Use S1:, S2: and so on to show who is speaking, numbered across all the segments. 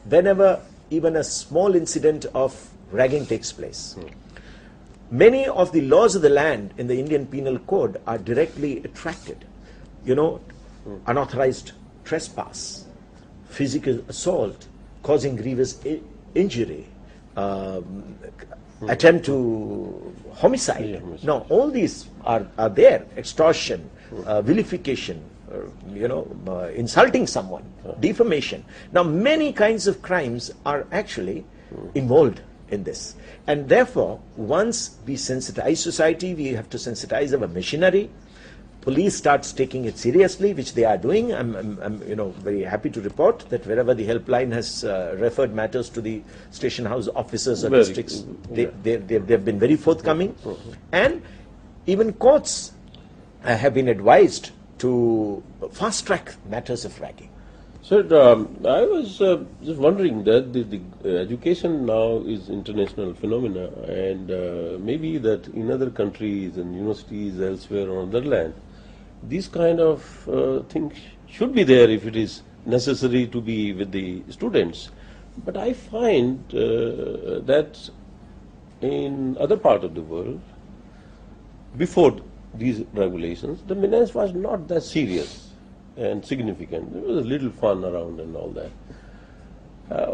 S1: whenever even a small incident of ragging takes place. Many of the laws of the land in the Indian Penal Code are directly attracted. You know, unauthorized trespass, physical assault, causing grievous injury, attempt to homicide. Now, all these are there. Extortion, vilification, insulting someone, defamation. Now, many kinds of crimes are actually involved in this. And therefore, once we sensitize society, we have to sensitize our machinery. Police starts taking it seriously, which they are doing. I'm very happy to report that wherever the helpline has referred matters to the station house officers or districts, they've been very forthcoming. And even courts have been advised to fast-track matters of ragging.
S2: Sir, I was just wondering that the education now is international phenomena, and maybe that in other countries and universities elsewhere on the land, these kind of things should be there if it is necessary to be with the students. But I find that in other part of the world, before these regulations, the menace was not that serious and significant. There was a little fun around and all that.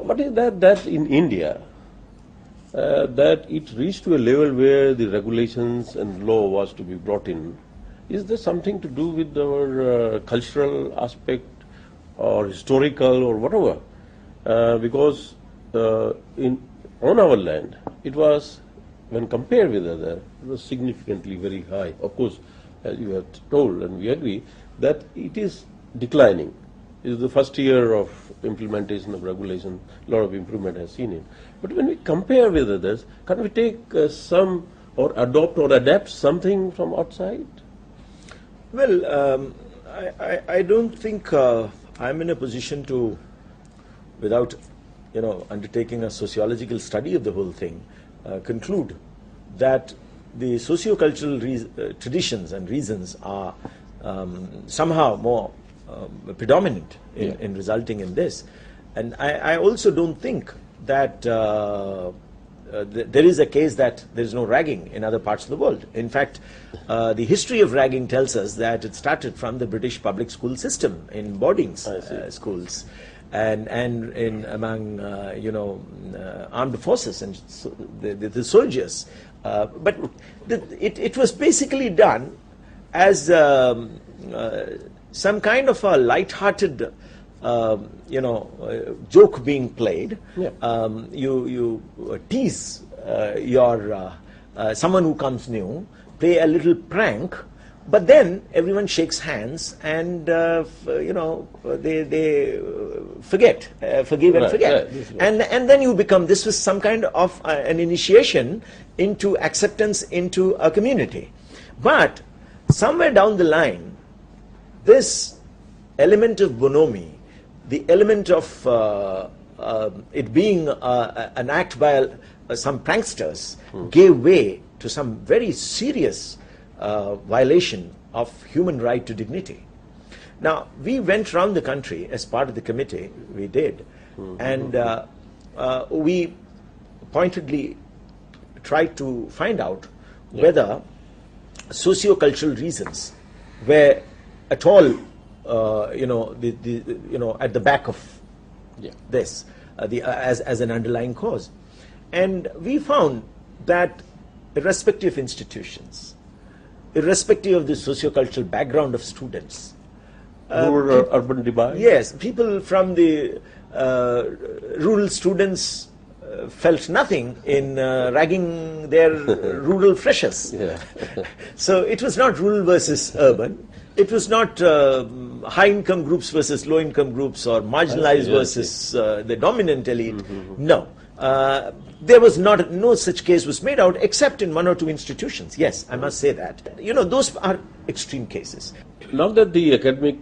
S2: What is that in India, that it reached to a level where the regulations and law was to be brought in? Is there something to do with our cultural aspect or historical or whatever? Because on our land, it was, when compared with other, it was significantly very high. Of course, as you have told, and we agree, that it is declining. It is the first year of implementation of regulation, a lot of improvement has seen it. But when we compare with others, can we take some or adopt or adapt something from outside?
S1: Well, I don't think I'm in a position to, without undertaking a sociological study of the whole thing, conclude that the socio-cultural traditions and reasons are somehow more predominant in resulting in this. And I also don't think that there is a case that there is no ragging in other parts of the world. In fact, the history of ragging tells us that it started from the British public school system in boarding schools and in among armed forces and the soldiers. But it was basically done as some kind of a light-hearted joke being played. You tease your someone who comes new, play a little prank, but then everyone shakes hands and they forget, forgive and forget, and then you become. This was some kind of an initiation into acceptance into a community, but somewhere down the line, this element of bonhomie, the element of it being an act by some pranksters, gave way to some very serious violation of human right to dignity. Now, we went around the country as part of the committee, we did, and we pointedly tried to find out whether socio-cultural reasons were at all at the back of this as an underlying cause. And we found that irrespective of institutions, irrespective of the socio-cultural background of students,
S2: urban divide?
S1: Yes, people from the rural students felt nothing in ragging their rural freshers. So it was not rural versus urban. It was not high-income groups versus low-income groups or marginalized versus the dominant elite. No. There was no such case was made out except in one or two institutions. Yes, I must say that. Those are extreme cases.
S2: Now that the academic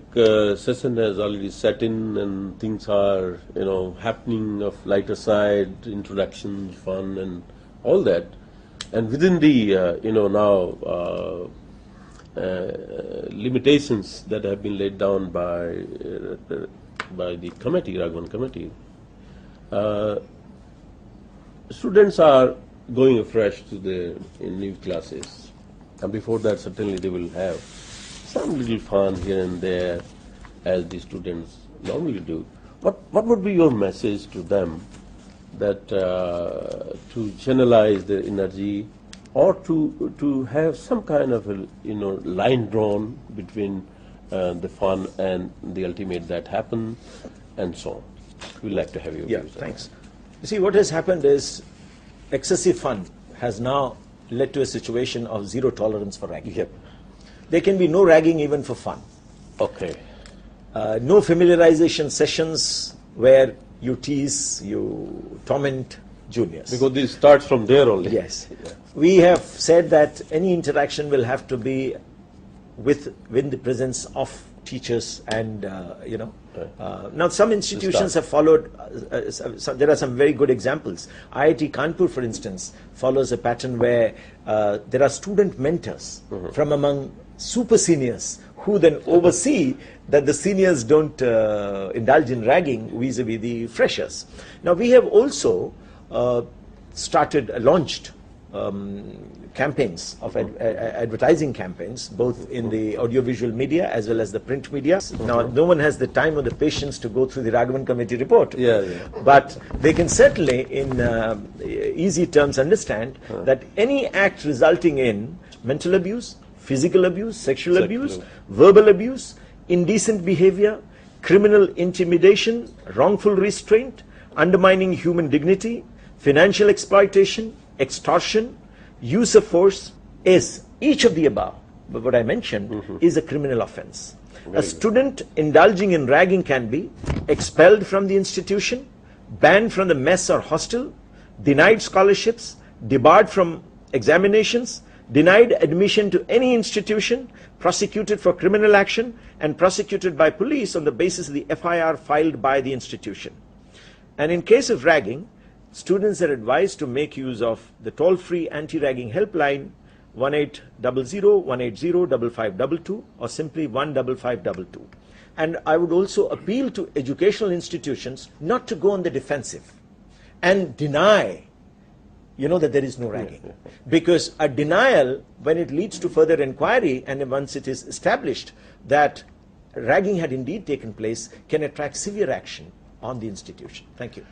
S2: session has already set in and things are, happening of lighter side, introduction, fun and all that, and within the, limitations that have been laid down by the committee, Raghavan committee, students are going afresh to the new classes, and before that certainly they will have some little fun here and there, as the students normally do. What would be your message to them, that to channelize their energy, or to have some kind of a, line drawn between the fun and the ultimate that happen, and so on? We'd like to have your views.
S1: Thanks. You see, what has happened is excessive fun has now led to a situation of zero tolerance for ragging.
S2: Yep.
S1: There can be no ragging even for fun.
S2: Okay.
S1: No familiarization sessions where you tease, you torment juniors.
S2: Because this starts from there only.
S1: Yes. Yeah. We have said that any interaction will have to be within the presence of teachers and, now some institutions have followed, there are some very good examples. IIT Kanpur, for instance, follows a pattern where there are student mentors from among super seniors who then oversee that the seniors don't indulge in ragging vis-a-vis the freshers. Now we have also launched campaigns of advertising campaigns, both in the audiovisual media as well as the print media. Now, no one has the time or the patience to go through the Raghavan Committee report. But they can certainly, in easy terms, understand that any act resulting in mental abuse, physical abuse, sexual abuse, verbal abuse, indecent behavior, criminal intimidation, wrongful restraint, undermining human dignity, financial exploitation, extortion, use of force, is each of the above, but what I mentioned is a criminal offense. A student indulging in ragging can be expelled from the institution, banned from the mess or hostel, denied scholarships, debarred from examinations, denied admission to any institution, prosecuted for criminal action, and prosecuted by police on the basis of the FIR filed by the institution. And in case of ragging, students are advised to make use of the toll-free anti-ragging helpline 1800-180-5522 or simply 15522. And I would also appeal to educational institutions not to go on the defensive and deny, that there is no ragging. Because a denial, when it leads to further inquiry and once it is established that ragging had indeed taken place, can attract severe action on the institution. Thank you.